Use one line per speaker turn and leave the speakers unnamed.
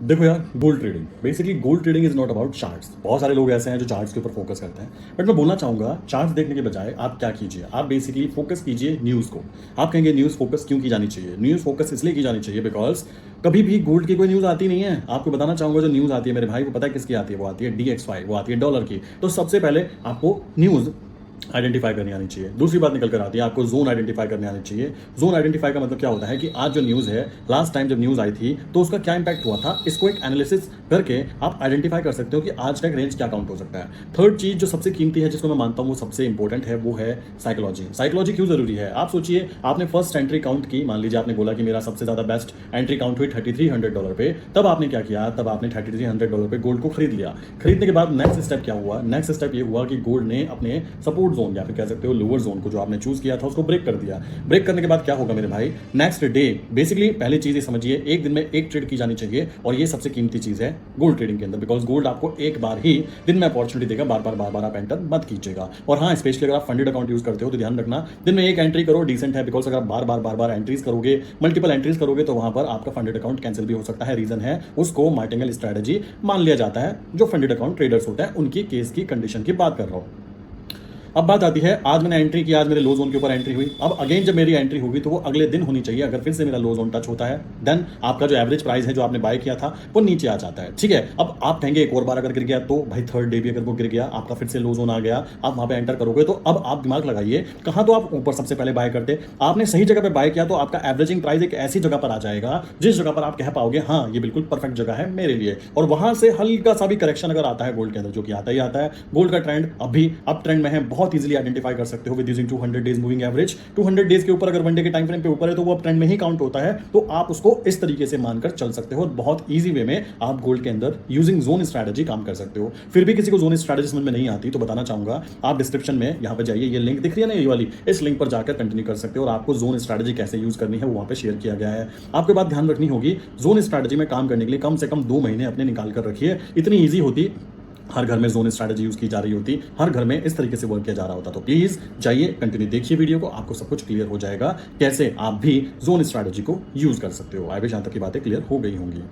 देखो यार, gold trading basically gold trading is not about charts. बहुत सारे लोग ऐसे हैं जो चार्ट्स के ऊपर फोकस करते हैं, बट मैं बोलना चाहूंगा चार्ट्स देखने के बजाय आप क्या कीजिए, आप बेसिकली फोकस कीजिए न्यूज़ को। आप कहेंगे न्यूज़ फोकस क्यों की जानी चाहिए? न्यूज़ फोकस इसलिए की जानी चाहिए बिकॉज कभी भी गोल्ड की कोई न्यूज़ आती नहीं है। आपको बताना चाहूंगा, जो न्यूज़ आती है मेरे भाई, वो पता है किसकी आती है? वो आती है DXY, वो आती है डॉलर की। तो सबसे पहले आपको न्यूज़ आइडेंटिफाई करनी आनी चाहिए। दूसरी बात निकल कर आती है, आपको जोन आइडेंटिफाई करनी आनी चाहिए। जोन आइडेंटिफाई का मतलब क्या होता है कि आज जो न्यूज़ है, लास्ट टाइम जब न्यूज़ आई थी तो उसका क्या इंपैक्ट हुआ था, इसको एक एनालिसिस करके आप आइडेंटिफाई कर सकते हो कि आज का एक रेंज क्या काउंट हो सकता है। थर्ड चीज जो सबसे कीमती है, जिसको मैं मानता हूँ वो सबसे इंपॉर्टेंट है, वो है साइकोलॉजी। साइकोलॉजी क्यों जरूरी है? आप सोचिए, आपने फर्स्ट एंट्री काउंट की, मान लीजिए आपने बोला कि मेरा सबसे ज्यादा बेस्ट एंट्री काउंट हुई $3300 पे, तब आपने क्या किया? तब आपने $3300 पे गोल्ड को खरीद लिया। खरीदने के बाद नेक्स्ट स्टेप क्या हुआ? नेक्स्ट स्टेप ये हुआ कि गोल्ड ने अपने सपोर्ट जोन या फिर कह सकते हो लोअर जोन को, जो आपने चूज किया था, उसको ब्रेक कर दिया। ब्रेक करने के बाद क्या होगा मेरे भाई? नेक्स्ट डे बेसिकली पहली चीज ये समझिए, एक दिन में एक ट्रेड की जानी चाहिए, और ये सबसे कीमती चीज है गोल्ड ट्रेडिंग के अंदर, बिकॉज गोल्ड आपको एक बार ही दिन में अपॉर्चुनिटी देगा, बार बार आप एंटर मत कीजिएगा। और हाँ, स्पेशली अगर आप फंडेड अकाउंट यूज करते हो तो ध्यान रखना, दिन में एक एंट्री करो, डिसेंट है, बिकॉज अगर आप बार बार एंट्रीज करोगे, मल्टीपल एंट्रीज करोगे, तो वहां पर आपका फंडेड अकाउंट कैंसिल भी हो सकता है। रीजन है, उसको मार्टिंगल स्ट्रेटेजी मान लिया जाता है। जो फंडेड अकाउंट ट्रेडर्स होते हैं उनकी केस की कंडीशन की बात कर रहा हूं। अब बात आती है, आज मैंने एंट्री की, आज मेरे लो जोन के ऊपर एंट्री हुई। अब अगेन जब मेरी एंट्री होगी तो वो अगले दिन होनी चाहिए। अगर फिर से मेरा लो जोन टच होता है, देन आपका जो एवरेज प्राइस है जो आपने बाय किया था वो नीचे आ जाता है। ठीक है, अब आप कहेंगे एक और बार अगर गिर गया तो भाई थर्ड डे भी अगर वो गिर गया, आपका फिर से लो जोन आ गया, आप वहां पे एंटर करोगे, तो अब आप दिमाग लगाइए, कहां तो आप ऊपर सबसे पहले बाय करते, आपने सही जगह पे बाय किया तो आपका एवरेजिंग प्राइस एक ऐसी जगह पर आ जाएगा जिस जगह पर आप कह पाओगे हाँ ये बिल्कुल परफेक्ट जगह है मेरे लिए। और वहां से हल्का सा भी करेक्शन अगर आता है गोल्ड के अंदर, जो कि आता ही आता है, गोल्ड का ट्रेंड अभी अप ट्रेंड में है, बहुत इजीली आइडेंटिफाई कर सकते हो with using 200 days moving average. 200 days के ऊपर अगर वन डे के टाइम फ्रेम पे ऊपर है तो वो अप ट्रेंड में ही काउंट होता है। तो आप उसको इस तरीके से मानकर चल सकते हो, बहुत इजी वे में आप गोल्ड के अंदर यूजिंग जोन स्ट्रेटजी काम कर सकते हो। फिर भी किसी को जोन स्ट्रेटजी समझ में नहीं आती तो बताना चाहूंगा, आप डिस्क्रिप्शन में यहाँ पे जाइए, ये लिंक दिख रही है ना, ये वाली, इस लिंक पर जाकर कंटिन्यू कर सकते हो, और आपको जोन स्ट्रेटजी कैसे यूज करनी है वो वहां पे शेयर किया गया है। आपके बात ध्यान रखनी होगी, जोन स्ट्रेटजी में काम करने के लिए कम से कम 2 महीने अपने निकाल कर रखिए। इतनी ईजी होती, हर घर में जोन स्ट्रेटजी यूज की जा रही होती, हर घर में इस तरीके से वर्क किया जा रहा होता। तो प्लीज जाइए, कंटिन्यू देखिए वीडियो को, आपको सब कुछ क्लियर हो जाएगा कैसे आप भी जोन स्ट्रेटजी को यूज कर सकते हो। आई विश यहाँ तक की बातें क्लियर हो गई होंगी।